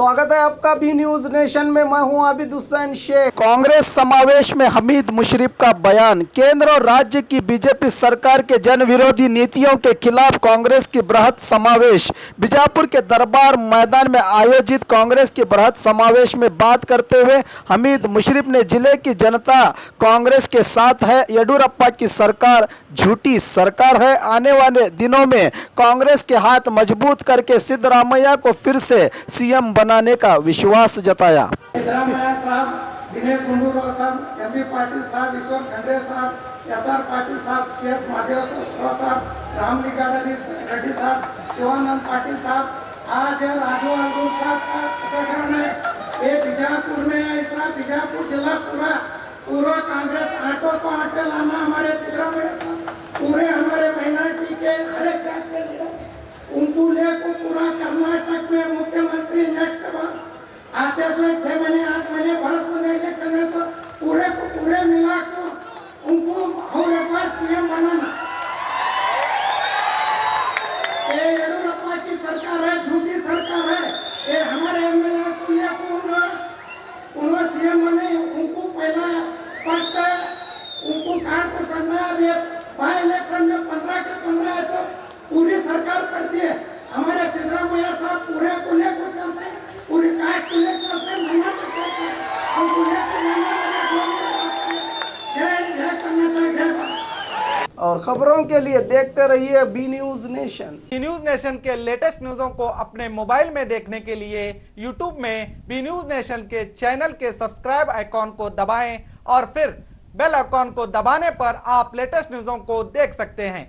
स्वागत है आपका बी न्यूज नेशन में। मैं हूं आबिद हुसैन शेख। कांग्रेस समावेश में हमीद मुशर्रफ का बयान। केंद्र और राज्य की बीजेपी सरकार के जन विरोधी नीतियों के खिलाफ कांग्रेस की बृहत समावेश। बीजापुर के दरबार मैदान में आयोजित कांग्रेस की बृहत समावेश में बात करते हुए हमीद मुशर्रफ ने जिले की जनता कांग्रेस के साथ है। येडियुरप्पा की सरकार झूठी सरकार है। आने वाले दिनों में कांग्रेस के हाथ मजबूत करके सिद्धरामैया को फिर से सीएम बनाने का विश्वास जताया। सिद्धरामैया साहब, दिनेश गुंडूराव साहब, एमबी पाटिल साहब, ईश्वर खंडे साहब, एसआर पाटिल साहब, सीएस महादेव साहब, रामलिंगारेड्डी रेड्डी साहब, शिवानंद पाटिल साहब, आज राजू अलगूर साहब का टीकाकरण है। ये बीजापुर में ऐसा बीजापुर जिला पूरा कांग्रेस आटो को आटे लाना हमारे सिद्धरामैया पूरे हमारे माइनॉरिटी के हर एक जात के लीडर उनको लेकर पूरा कर्नाटक में मुख्यमंत्री नेक्स्ट बार आते हुए 6 महीने 8 महीने भारत में इलेक्शन में तो पूरे को पूरे मिला को उनको और एक बार सीएम बनाना। ये येडियुरप्पा की सरकार है, झूठी सरकार है। ये हमारे एमएलए को उन्होंने सीएम बने, उनको पहला पट उनको कार्ड को करना है। बाई इलेक्शन में 15 के 15 है तो पूरी सरकार करती है। हमारे सिद्धरामैया साहब पूरे को लेकर चलते हैं, पूरी काट को लेकर चलते हैं, महीना तक चलते हैं। हम को लेकर जय कर्नाटक जय। और खबरों के लिए देखते रहिए B news nation. B news nation के लेटेस्ट न्यूज़ों को अपने मोबाइल में देखने के लिए यूट्यूब में बी न्यूज नेशन के चैनल के सब्सक्राइब आइकॉन को दबाएं और फिर बेल आइकॉन को दबाने पर आप लेटेस्ट न्यूज़ों को देख सकते हैं।